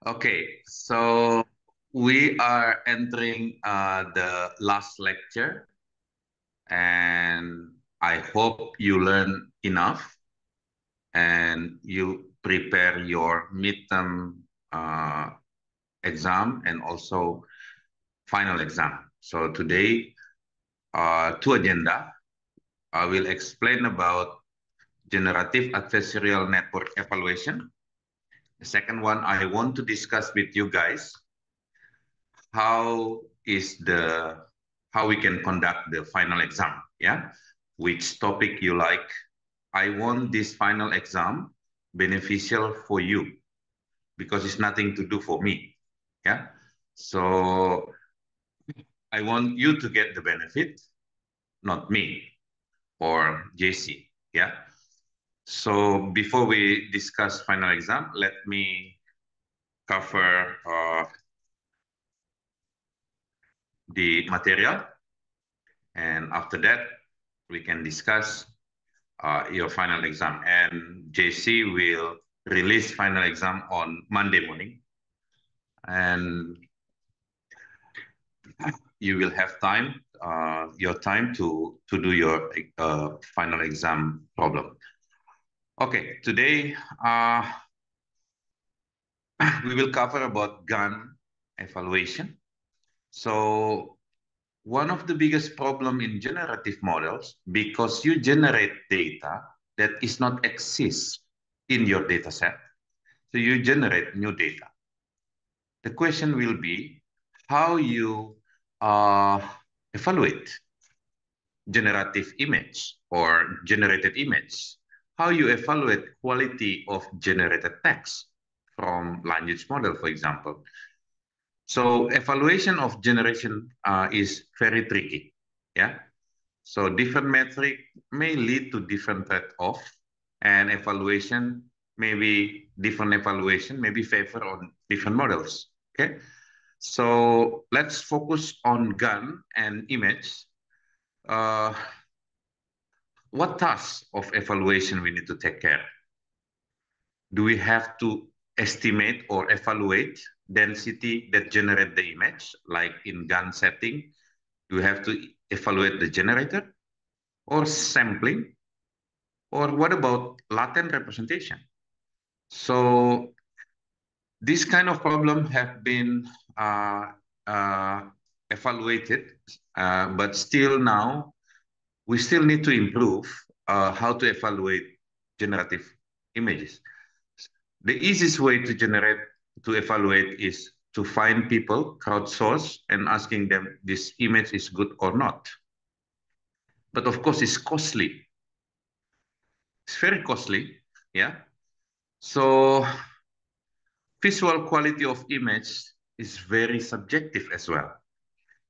Okay, so we are entering the last lecture, and I hope you learn enough and you prepare your midterm uh, exam and also final exam. So today, two agenda. I will explain about generative adversarial network evaluation. The second one, I want to discuss with you guys how is the how we can conduct the final exam, yeah, which topic you like. I want this final exam beneficial for you because it's nothing to do for me, yeah. So I want you to get the benefit, not me or JC, yeah. So before we discuss final exam, let me cover the material, and after that we can discuss your final exam. And JC will release final exam on Monday morning, and you will have time, your time to do your final exam problem. Okay, today we will cover about GAN evaluation. So one of the biggest problem in generative models, because you generate data that is not exist in your data set, so you generate new data. The question will be how you uh, evaluate generative image or generated image, how you evaluate quality of generated text from language model, for example. So evaluation of generation is very tricky, yeah. So different metric may lead to different trade-off, and evaluation maybe different evaluation maybe favor on different models. Okay, so let's focus on GAN and image. Uh, what tasks of evaluation we need to take care? Do we have to estimate or evaluate density that generate the image, like in GAN setting? Do we have to evaluate the generator or sampling? Or what about latent representation? So this kind of problem have been uh, uh, evaluated, but still now we still need to improve how to evaluate generative images. The easiest way to evaluate is to find people, crowdsource, and asking them this image is good or not. But of course, it's costly. It's very costly, yeah. So visual quality of image is very subjective as well.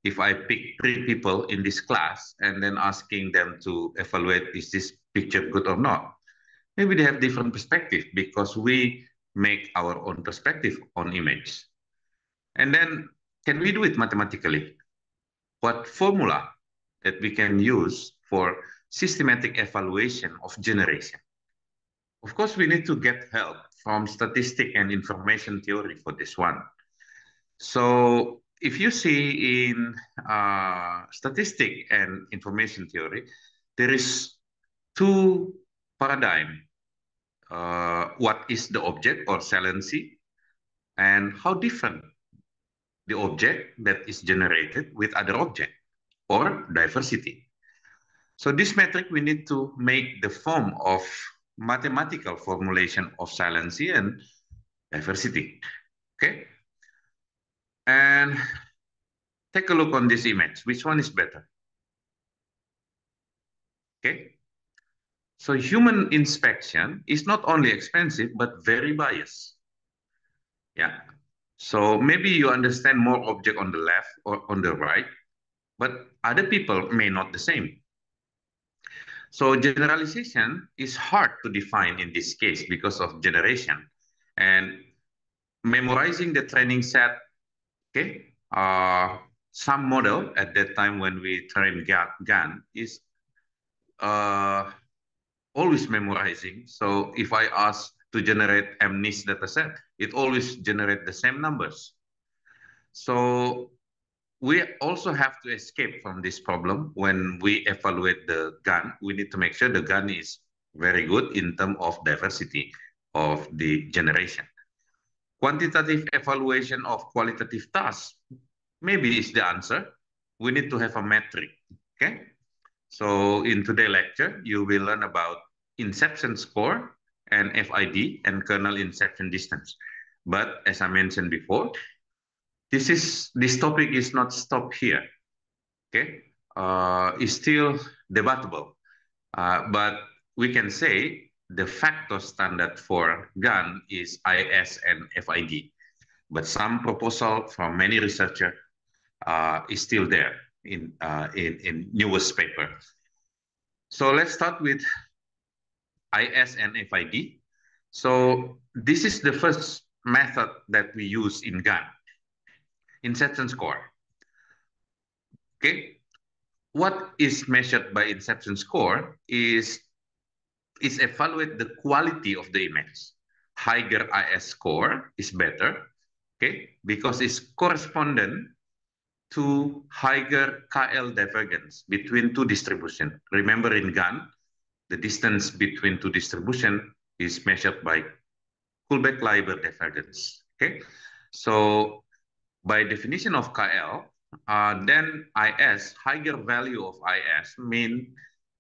If I pick three people in this class and then asking them to evaluate is this picture good or not, maybe they have different perspective because we make our own perspective on image. And then can we do it mathematically? What formula that we can use for systematic evaluation of generation? Of course, we need to get help from statistic and information theory for this one. So if you see in statistic and information theory, there is two paradigm. What is the object or saliency, and how different the object that is generated with other object or diversity. So this metric, we need to make the form of mathematical formulation of saliency and diversity. Okay, and take a look on this image. Which one is better? Okay, so human inspection is not only expensive but very biased. Yeah, so maybe you understand more object on the left or on the right, but other people may not the same. So generalization is hard to define in this case because of generation, and memorizing the training set. Okay, some model at that time when we train GAN is uh, always memorizing. So if I ask to generate MNIST dataset. It always generates the same numbers. So we also have to escape from this problem when we evaluate the GAN. We need to make sure the GAN is very good in terms of diversity of the generation. Quantitative evaluation of qualitative tasks maybe is the answer. We need to have a metric, okay? So in today's lecture, you will learn about inception score and FID and kernel inception distance. But as I mentioned before, this topic is not stopped here, okay? It's still debatable, but we can say the factor standard for GAN is IS and FID. But some proposal from many researchers is still there in newest paper. So let's start with IS and FID. So this is the first method that we use in GAN, inception score. Okay, what is measured by inception score is evaluate the quality of the image. Higher IS score is better, okay, because it's correspondent to higher KL divergence between two distributions. Remember in GAN, the distance between two distributions is measured by Kullback-Leibler divergence. Okay, so by definition of KL, then IS, higher value of IS mean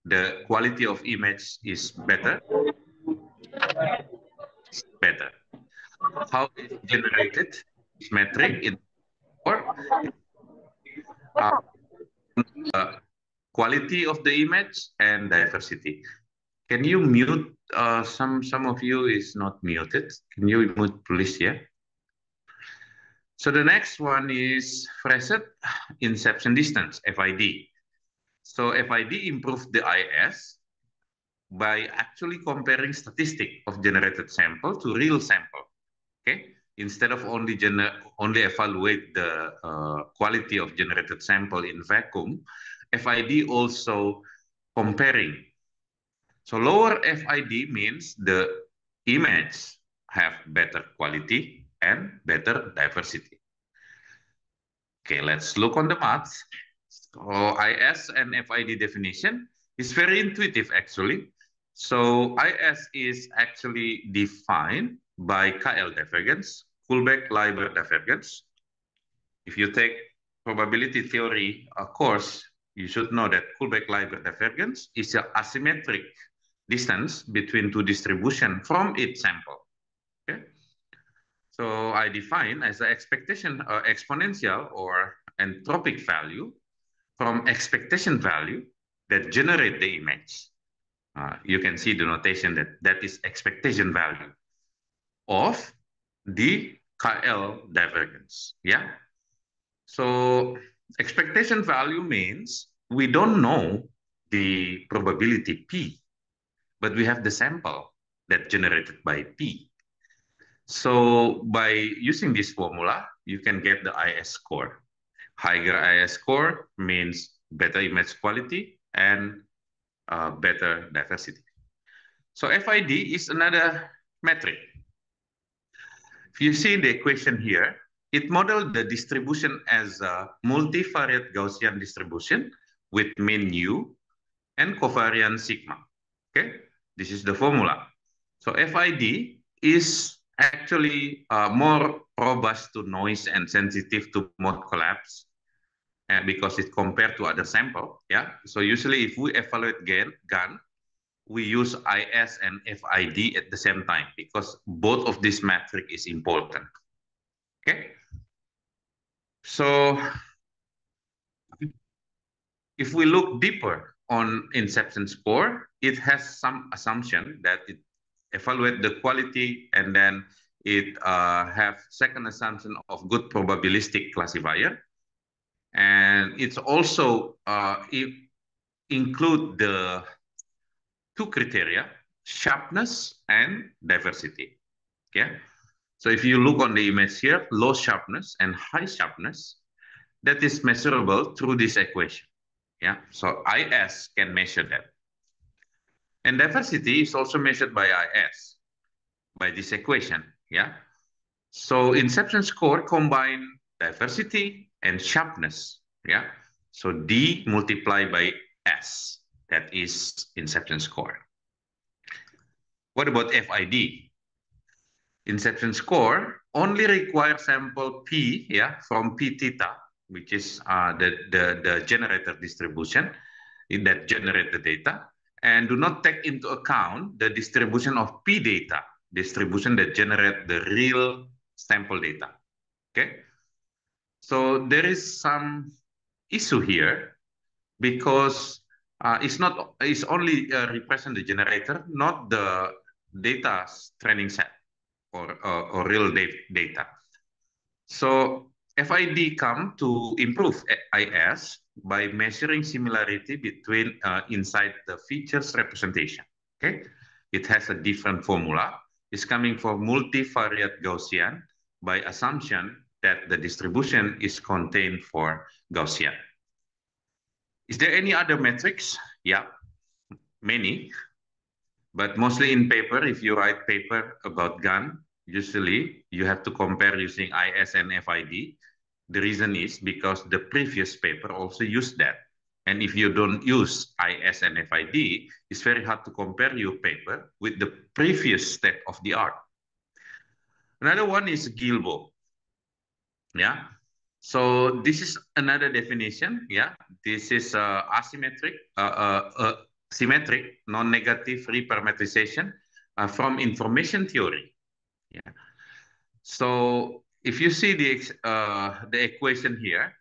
the quality of image is better. Better. How is generated? This metric in or quality of the image and diversity. Can you mute? Some of you is not muted. Can you mute, please? Yeah. So the next one is Freset inception distance, FID. So FID improved the IS by actually comparing statistic of generated sample to real sample. Okay, instead of only evaluate the quality of generated sample in vacuum, FID also comparing. So lower FID means the image have better quality and better diversity. Okay, let's look on the math. So IS and FID definition is very intuitive actually. So IS is actually defined by KL divergence, Kullback-Leibler divergence. If you take probability theory course, you should know that Kullback-Leibler divergence is an asymmetric distance between two distributions from each sample. Okay, so I define as the expectation exponential or entropic value from expectation value that generate the image. You can see the notation that is expectation value of the KL divergence. Yeah. So expectation value means we don't know the probability P, but we have the sample that generated by P. So by using this formula, you can get the IS score. Higher IS score means better image quality and better diversity. So FID is another metric. If you see the equation here, it modeled the distribution as a multivariate Gaussian distribution with mean U and covariance sigma. Okay, this is the formula. So FID is actually more robust to noise and sensitive to mode collapse because it compared to other sample. Yeah, so usually if we evaluate GAN, we use IS and FID at the same time because both of this metric is important. Okay, so if we look deeper on inception score, it has some assumption that it evaluate the quality and then it have second assumption of good probabilistic classifier. And it's also it include the two criteria, sharpness and diversity. Okay, so if you look on the image here, low sharpness and high sharpness, that is measurable through this equation. Yeah, so IS can measure that. And diversity is also measured by IS. by this equation, yeah? So inception score combine diversity and sharpness, yeah? So D multiplied by S, that is inception score. What about FID? Inception score only requires sample P, yeah, from P theta, which is the generator distribution that generate the data, and do not take into account the distribution of P data, distribution that generate the real sample data. Okay, so there is some issue here because it's only represent the generator, not the data training set or real data. So FID come to improve IS by measuring similarity between inside the features representation. Okay, it has a different formula. It's coming from multivariate Gaussian by assumption that the distribution is contained for Gaussian. Is there any other metrics? Yeah, many, but mostly in paper. If you write paper about GAN, usually you have to compare using IS and FID. The reason is because the previous paper also used that. And if you don't use IS and FID, it's very hard to compare your paper with the previous state of the art. Another one is Gilbo. Yeah. So this is another definition. Yeah. This is asymmetric, symmetric, non-negative reparametrization from information theory. Yeah. So if you see the equation here,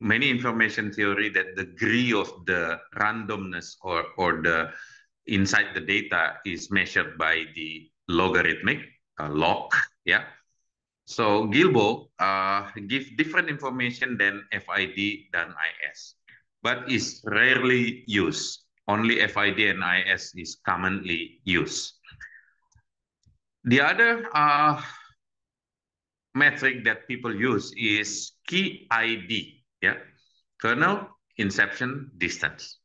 many information theory that the degree of the randomness or the inside the data is measured by the logarithmic log. Yeah. So Gilbo give different information than FID than IS, but is rarely used. Only FID and IS is commonly used. The other metric that people use is key ID, yeah, kernel inception distance.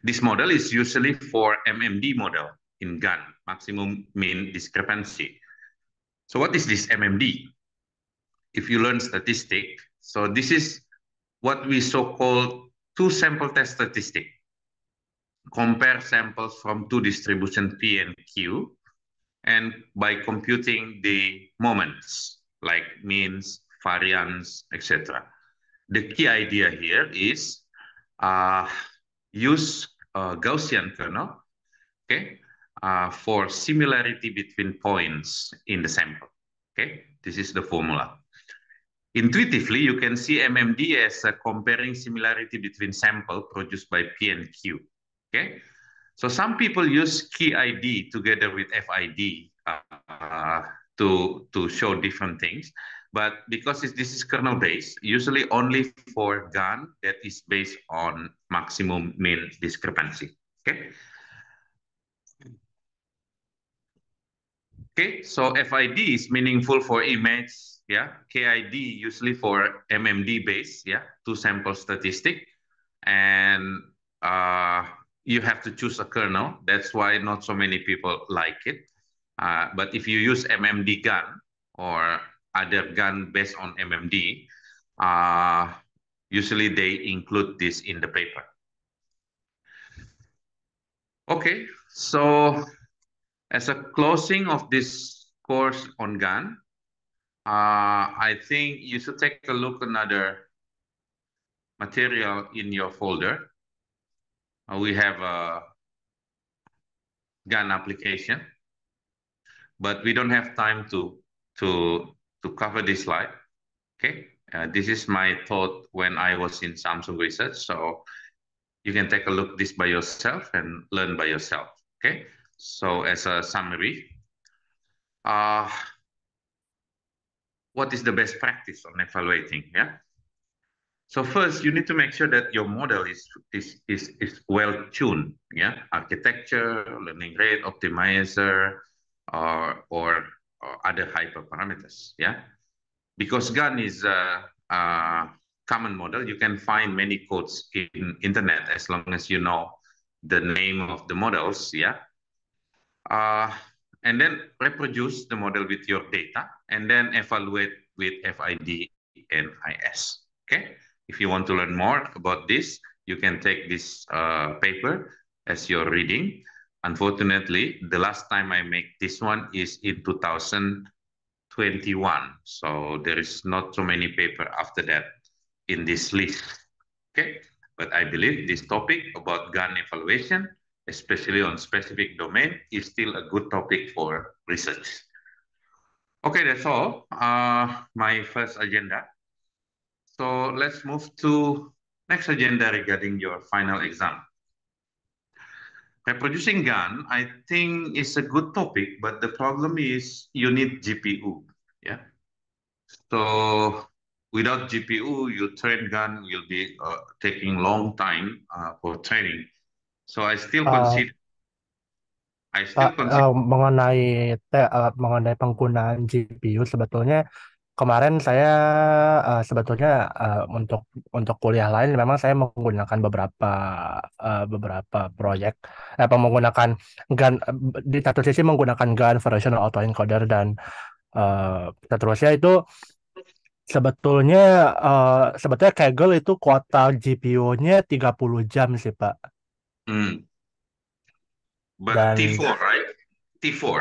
This model is usually for MMD model in GAN, maximum mean discrepancy. So what is this MMD? If you learn statistics, so this is what we so-called two sample test statistic. Compare samples from two distribution P and Q, and by computing the moments like means, variance, etc. The key idea here is use Gaussian kernel, okay, for similarity between points in the sample. Okay, this is the formula. Intuitively, you can see MMD as comparing similarity between sample produced by P and Q. Okay, so some people use key ID together with FID to show different things, but because this is kernel based, usually only for GAN that is based on maximum mean discrepancy. Okay. Okay, so FID is meaningful for image, yeah. KID usually for MMD base, yeah, two sample statistic, and you have to choose a kernel. That's why not so many people like it. But if you use MMD GAN or other GAN based on MMD, usually they include this in the paper. Okay, so as a closing of this course on GAN, I think you should take a look another material in your folder. We have a GAN application, but we don't have time to cover this slide. Okay, this is my thought when I was in Samsung Research, so you can take a look this by yourself and learn by yourself. Okay, so as a summary, what is the best practice on evaluating? Yeah. So first, you need to make sure that your model is well tuned. Yeah, architecture, learning rate, optimizer, or other hyperparameters. Yeah, because GAN is a common model. You can find many codes in internet as long as you know the name of the models. Yeah. and then reproduce the model with your data, and then evaluate with FID and IS. Okay. If you want to learn more about this, you can take this paper as your reading. Unfortunately, the last time I make this one is in 2021. So there is not so many paper after that in this list. Okay. But I believe this topic about GAN evaluation, especially on specific domain, is still a good topic for research. Okay, that's all. My first agenda. So let's move to next agenda regarding your final exam. Reproducing GAN, I think is a good topic, but the problem is you need GPU. Yeah. So without GPU, your train GAN will be taking long time for training. So I still Uh, consider I still consider. mengenai penggunaan GPU sebetulnya kemarin saya sebetulnya untuk kuliah lain memang saya menggunakan beberapa proyek menggunakan GAN di satu sisi menggunakan GAN version autoencoder dan seterusnya itu sebetulnya sebetulnya Kaggle itu kuota GPU-nya 30 jam sih Pak. Hmm. But Dan T4, right? T4.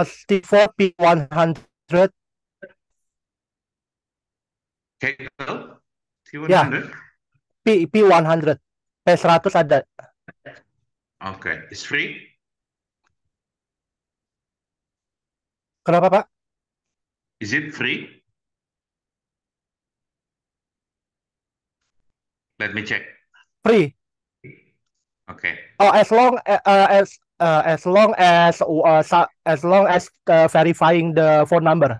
T4 P100 Kaggle ya T100. P100 P100 ada. Okay, it's free. Kenapa Pak? Is it free? Let me check. Free. Okay. Oh, as long as verifying the phone number.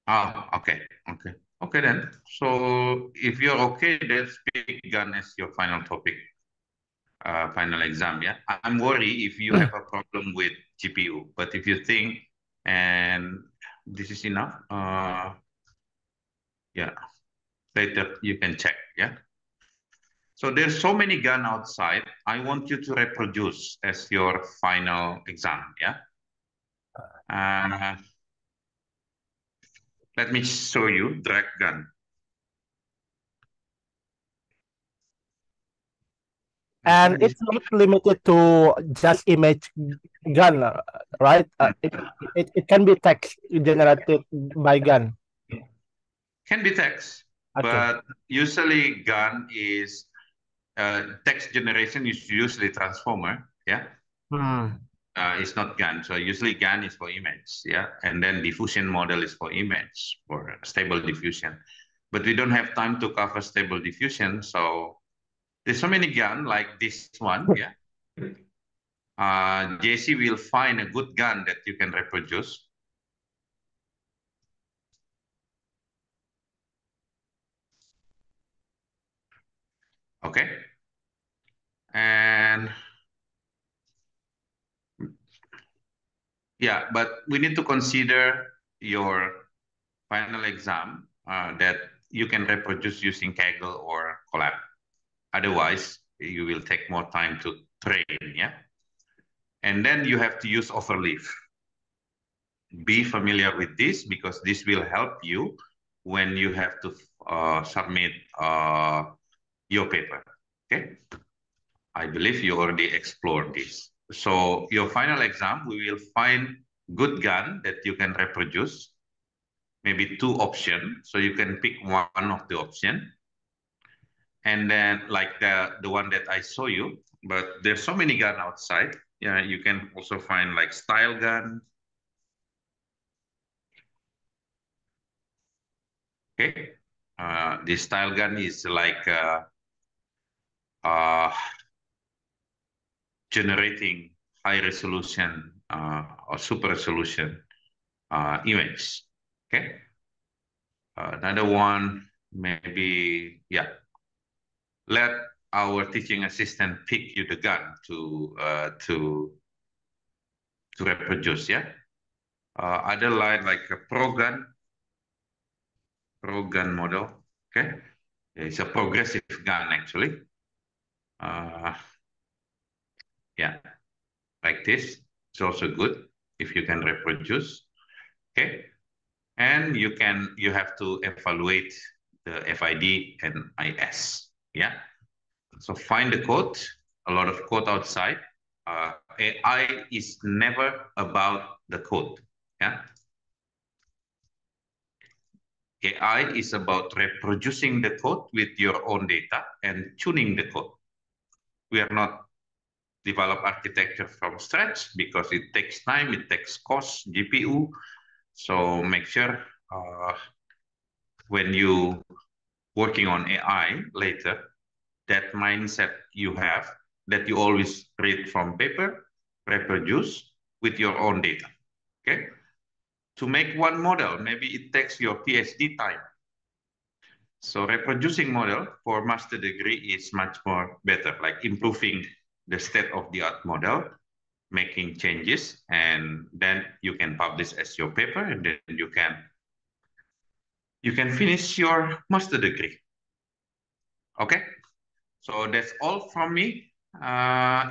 Oh, okay, okay, okay then. So if you're okay, let's pick GAN as your final topic, final exam. Yeah, I'm worried if you have a problem with GPU, but if you think and this is enough, yeah, later you can check. Yeah. So there's so many GAN outside. I want you to reproduce as your final exam. Yeah. Uh, Let me show you drag GAN. I And think this. it's not limited to just image gun, right? It can be text generated by gun. Can be text, Okay. but usually GAN is text generation is usually transformer. Yeah. Hmm. It's not GAN. So usually GAN is for image. Yeah. And then diffusion model is for image, for stable diffusion. But we don't have time to cover stable diffusion. So there's so many GAN like this one. Yeah. JC will find a good GAN that you can reproduce. Okay. And yeah, but we need to consider your final exam that you can reproduce using Kaggle or Colab. Otherwise, you will take more time to train, yeah? And then you have to use overleaf. Be familiar with this because this will help you when you have to submit your paper, okay? I believe you already explored this. So your final exam, we will find good GAN that you can reproduce, maybe two options. So you can pick one of the option. And then like the one that I show you, but there's so many GAN outside. Yeah, you can also find like style GAN. Okay. This style GAN is like uh, generating high resolution or super resolution image. Okay. Another one, maybe, yeah, let our teaching assistant pick you the GAN to reproduce, yeah. Other line like a pro GAN model, okay. It's a progressive GAN actually. Yeah, like this. It's also good if you can reproduce. Okay. And you have to evaluate the FID and IS. Yeah. So find the code, a lot of code outside. AI is never about the code. Yeah. AI is about reproducing the code with your own data and tuning the code. We are not develop architecture from scratch because it takes time, it takes cost, GPU. So make sure when you working on AI later, that mindset you have, that you always read from paper, reproduce with your own data. Okay. To make one model, maybe it takes your PhD time. So reproducing model for master degree is much more better, like improving the state of the art model, making changes, and then you can publish as your paper, and then you can finish your master degree. Okay, so that's all from me.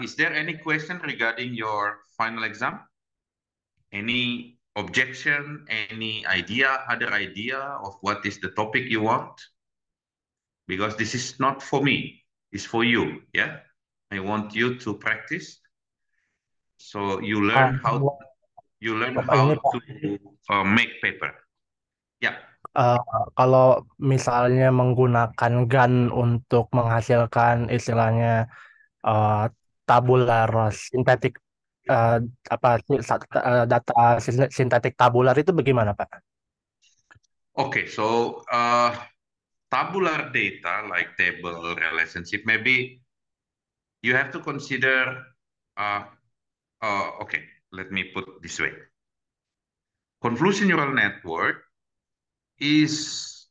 Is there any question regarding your final exam? Any objection, any other idea of what is the topic you want? Because this is not for me, it's for you. Yeah, I want you to practice, so you learn how Ini Pak, to make paper. Yeah. eh, kalau misalnya menggunakan GAN untuk menghasilkan istilahnya eh, tabular sintetik, eh, apa sih, data sintetik tabular itu bagaimana Pak? Okay, so tabular data like table relationship, maybe you have to consider. Uh, okay, let me put this way. Convolution neural network is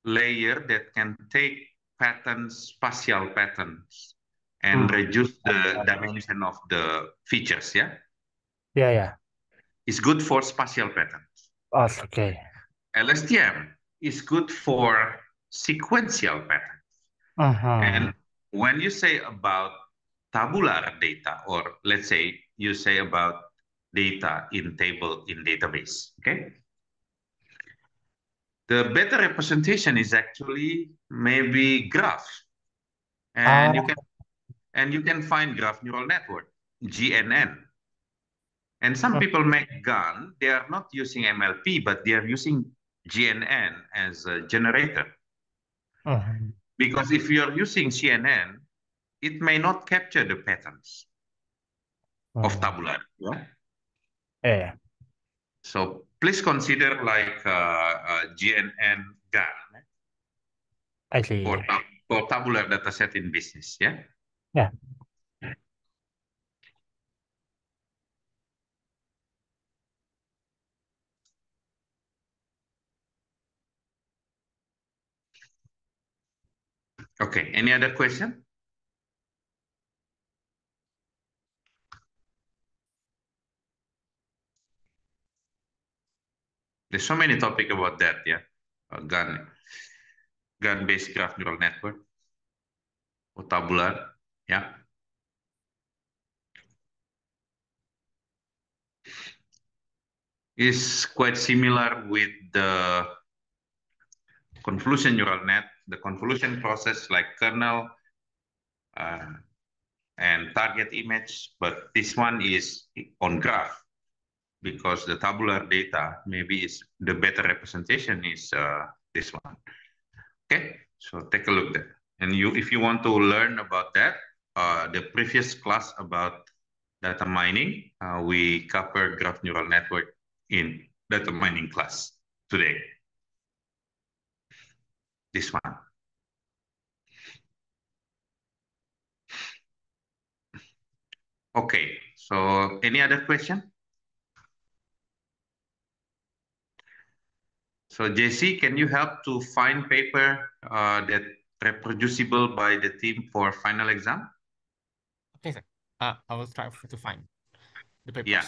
layer that can take patterns, spatial patterns, and reduce the dimension of the features. Yeah, Ya ya. it's good for spatial patterns. Oh, oke. LSTM is good for sequential patterns. And Mhm. when you say about tabular data, or let's say you say about data in table in database, okay? The better representation is actually maybe graph. And Ah, you can find graph neural network, GNN. And some people make GAN, they are not using MLP, but they are using GNN as a generator. mhm. Because if you are using CNN, it may not capture the patterns of tabular. Yeah? Yeah, So please consider like GNN GAN I see. for tabular dataset in business. Yeah. Yeah. Okay. Any other question? There's so many topic about that. Yeah. GAN-based graph neural network or tabular. Yeah. Is quite similar with the convolution neural net, the convolution process like kernel and target image, but this one is on graph because the tabular data maybe is the better representation is this one. Okay, so take a look there. And if you want to learn about that, the previous class about data mining, we covered graph neural network in data mining class today. This one. Okay, so any other question? So JC, can you help to find paper that reproducible by the team for final exam? Okay, sir. I will try to find the papers. Yeah.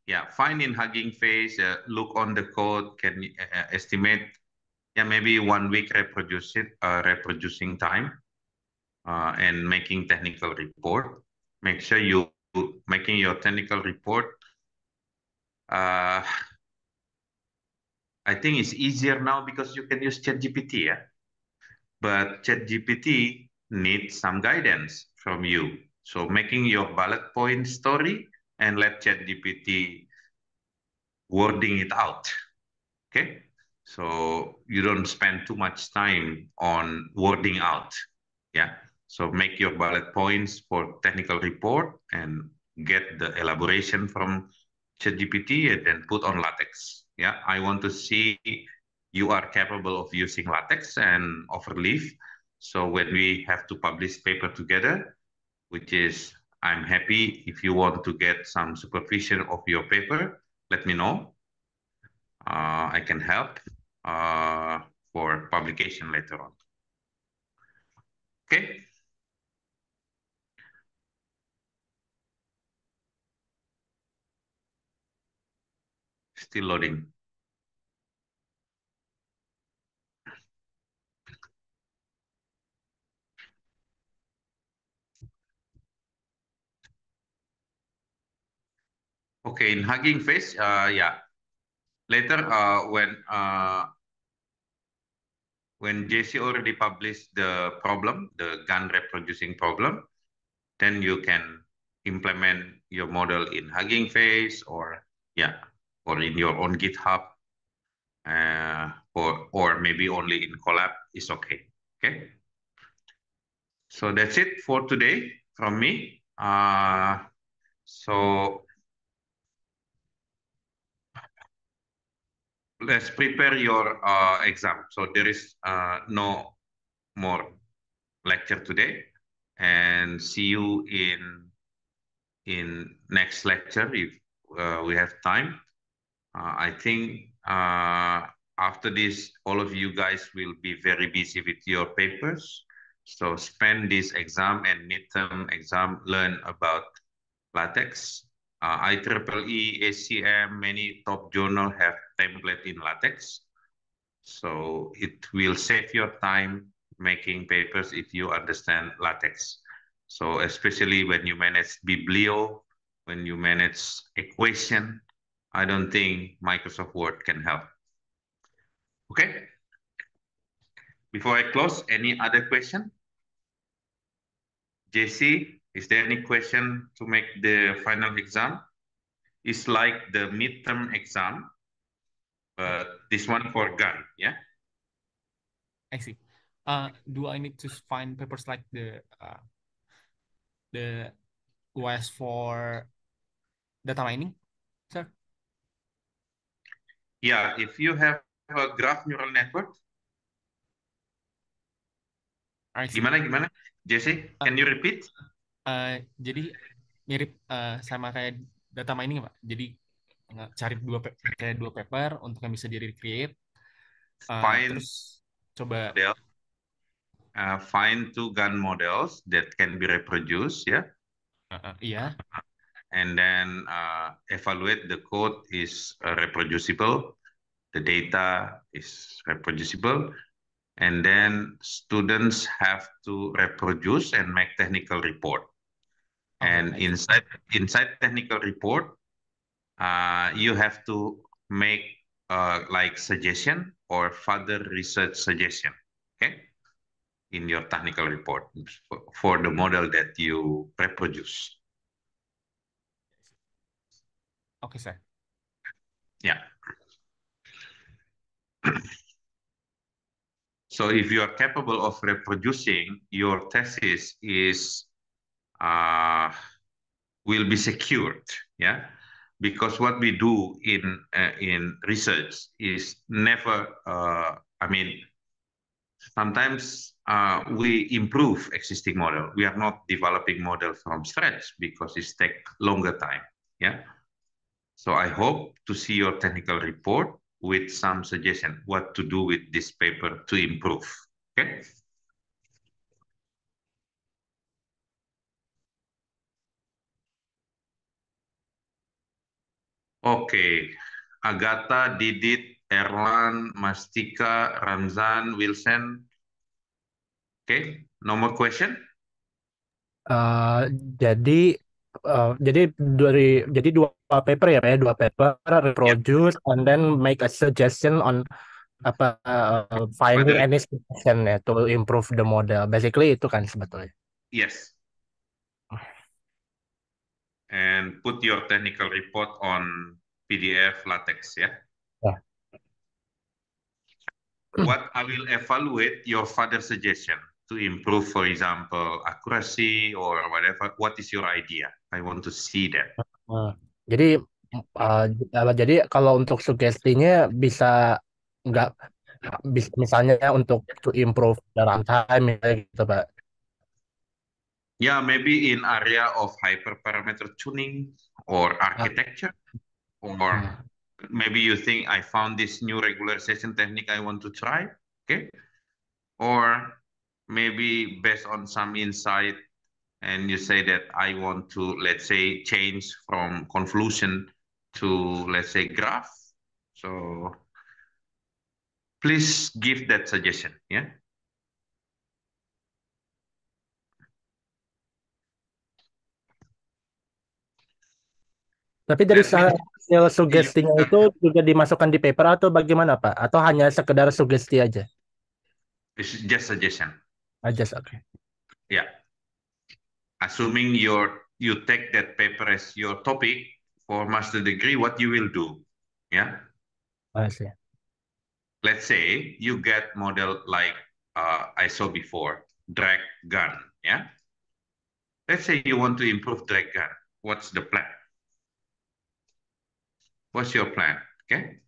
Yeah, find in Hugging Face, look on the code, can estimate, yeah, maybe 1 week reproducing time and making technical report. Make sure you making your technical report, I think it's easier now because you can use ChatGPT, yeah. But ChatGPT needs some guidance from you. So making your bullet point story and let ChatGPT wording it out. Okay. So you don't spend too much time on wording out. Yeah. So make your bullet points for technical report and get the elaboration from ChatGPT and then put on LaTeX. Yeah. I want to see you are capable of using LaTeX and Overleaf. So when we have to publish paper together, which is I'm happy if you want to get some supervision of your paper, let me know. I can help uh, for publication later on. Okay. Still loading. Okay, in Hugging Face, yeah. Later, when JC already published the problem, the GAN reproducing problem, then you can implement your model in Hugging Face or yeah, or in your own GitHub, or maybe only in Colab is okay. Okay. So that's it for today from me. So let's prepare your exam. So there is no more lecture today, and see you in next lecture if we have time. I think after this, all of you guys will be very busy with your papers. So spend this exam and midterm exam, learn about LaTeX. IEEE, ACM, many top journal have template in LaTeX. So it will save your time making papers if you understand LaTeX. So especially when you manage Biblio, when you manage equation, I don't think Microsoft Word can help. Okay. Before I close, any other question? JC, is there any question to make the final exam? It's like the midterm exam, but this one for GAN, yeah? I see. Do I need to find papers like the OS for data mining, sir? Yeah, if you have a graph neural network, I see. gimana? JC, can you repeat? Jadi mirip sama kayak data mining, Pak. Jadi cari dua paper untuk yang bisa di recreate. Find Terus coba model, find two GAN models that can be reproduced, yeah? iya. And then evaluate the code is reproducible, the data is reproducible, and then students have to reproduce and make technical report. Okay, And I see. inside technical report, you have to make like suggestion or further research suggestion, okay, in your technical report for the model that you reproduce. Okay, sir. Yeah. So if you are capable of reproducing, your thesis is will be secured, yeah. Because what we do in research is never. I mean, sometimes we improve existing model. We are not developing model from scratch because it take longer time, yeah. So I hope to see your technical report with some suggestion what to do with this paper to improve. Okay. Okay. Agatha, Didit, Erlan, Mastika, Ramzan, Wilson. Okay. No more question? Jadi jadi dua paper ya Pak ya, dua paper Ya, reproduce and then make a suggestion on apa finding whether any suggestion ya to improve the model. Basically itu kan sebetulnya. yes, and put your technical report on PDF LaTeX. Yeah. Ya. What I will evaluate your father's suggestion to improve, for example, accuracy or whatever. What is your idea? I want to see that. Hmm. Jadi uh, jadi kalau untuk sugestinya bisa nggak bisa misalnya untuk to improve the runtime ya gitu Pak. Yeah, maybe in area of hyperparameter tuning or Ah, architecture, or hmm. maybe you think I found this new regularization technique I want to try. Okay. Or maybe based on some insight and you say that I want to, let's say, change from convolution to, let's say, graph. So please give that suggestion. Yeah. Tapi dari That means hasil you sugestinya itu juga dimasukkan di paper atau bagaimana Pak? Atau hanya sekedar sugesti aja? it's just suggestion. Aja, oke. Yeah. Assuming you take that paper as your topic for master degree, what you will do. Yeah. I see. Let's say you get model like I saw before, drag gun. Yeah. Let's say you want to improve drag gun. What's the plan? What's your plan? Okay.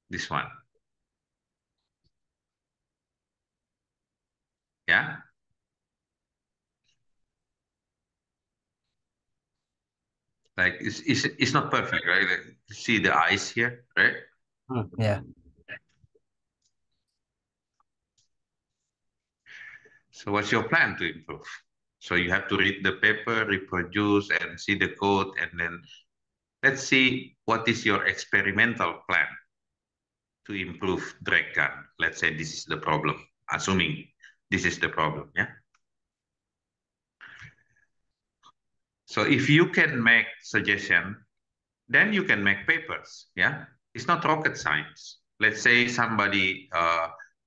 This one. Yeah. Like it's not perfect, right? Like, see the eyes here, right? Ya. So what's your plan to improve? So you have to read the paper, reproduce, and see the code, and then let's see what is your experimental plan to improve drag gun. Let's say this is the problem, assuming this is the problem, yeah? So if you can make suggestion, then you can make papers, yeah? It's not rocket science. Let's say somebody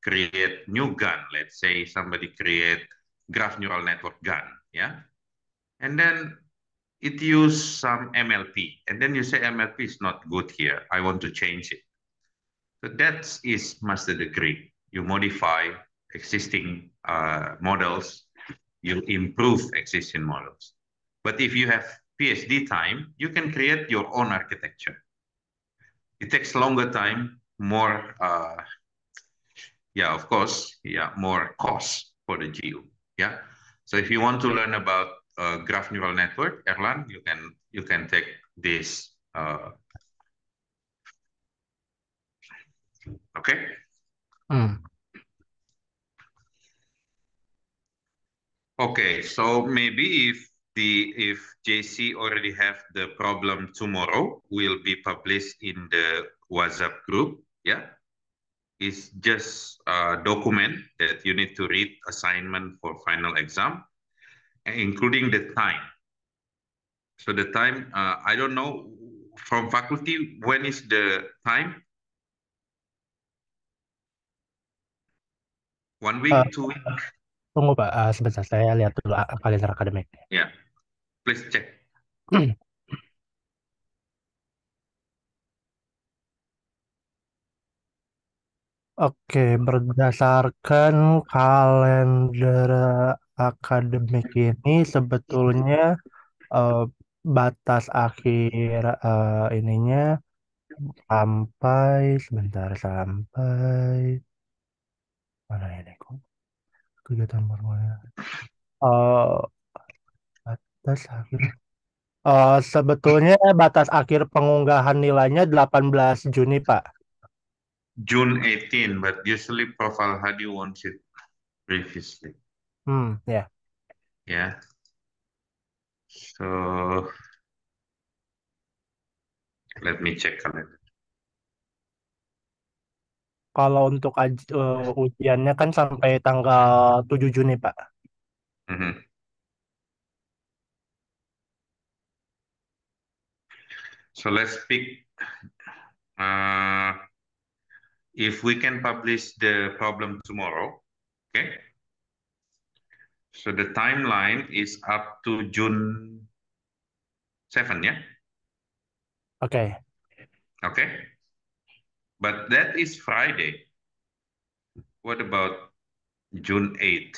create new gun. Let's say somebody create graph neural network gun, yeah? And then it use some MLP. And then you say MLP is not good here. I want to change it. So that is master degree. You modify existing models, you improve existing models. But if you have PhD time, you can create your own architecture. It takes longer time, more, yeah, of course, yeah, more cost for the GU. Yeah. So if you want to learn about graph neural network, Erlan, you can take this. Okay. Hmm. Okay. So maybe if JC already have the problem tomorrow, will be published in the WhatsApp group. Yeah. It's just a document that you need to read assignment for final exam, including the time. So the time, I don't know from faculty, when is the time? 1 week, Eh, 2 week? Tunggu Pak, sebentar saya lihat dulu kalender akademik. Yeah, please check. Oke, berdasarkan kalender akademik ini sebetulnya eh, batas akhir ininya sampai mana ini kok kegiatan formalnya. Eh batas akhir. Sebetulnya batas akhir pengunggahan nilainya 18 Juni, Pak. June 18, but usually Profile Hadi wants it previously. Ya. Yeah. So let me check calendar. Kalau untuk ujiannya kan sampai tanggal 7 Juni, Pak. Mhm. So let's pick if we can publish the problem tomorrow. Okay. So the timeline is up to June 7, yeah? Oke. Okay. But that is Friday. What about June 8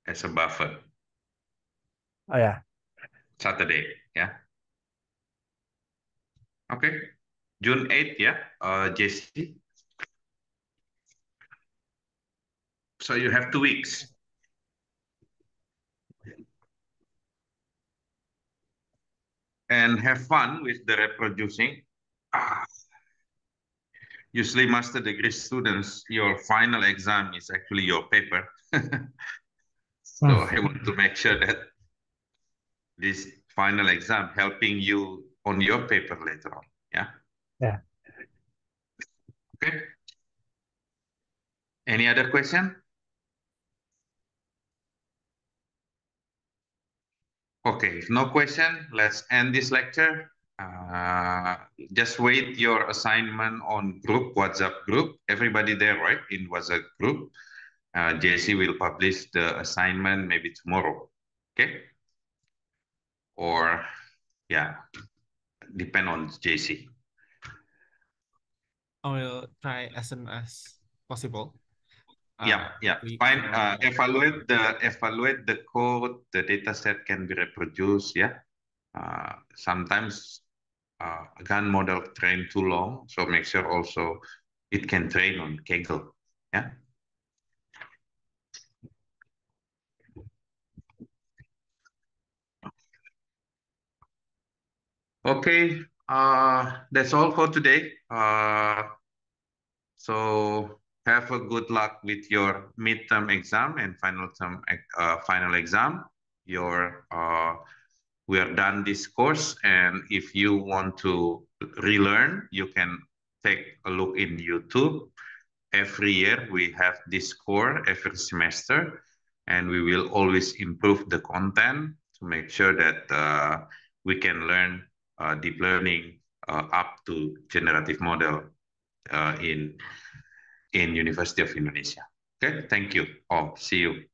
as a buffer? Oh ya. Saturday, yeah? Okay. June 8, yeah? Jesse. So you have 2 weeks. And have fun with the reproducing. Usually master degree students, your final exam is actually your paper. So I want to make sure that this final exam helping you on your paper later on. Yeah. Ya. Okay. Any other question? Okay, if no question, let's end this lecture. Just wait your assignment on group, WhatsApp group. Everybody there, right, in WhatsApp group. JC will publish the assignment maybe tomorrow. Okay. Or, yeah, depend on JC. I will try as soon as possible. Yeah. Fine. Evaluate the code. The data set can be reproduced. Yeah. Sometimes GAN model train too long, so make sure also it can train on Kaggle. Yeah. Okay. That's all for today. So have a good luck with your midterm exam and final exam. We are done this course, and if you want to relearn, you can take a look in YouTube. Every year we have this core every semester, and we will always improve the content to make sure that we can learn deep learning up to generative model in University of Indonesia. Okay, thank you all. See you.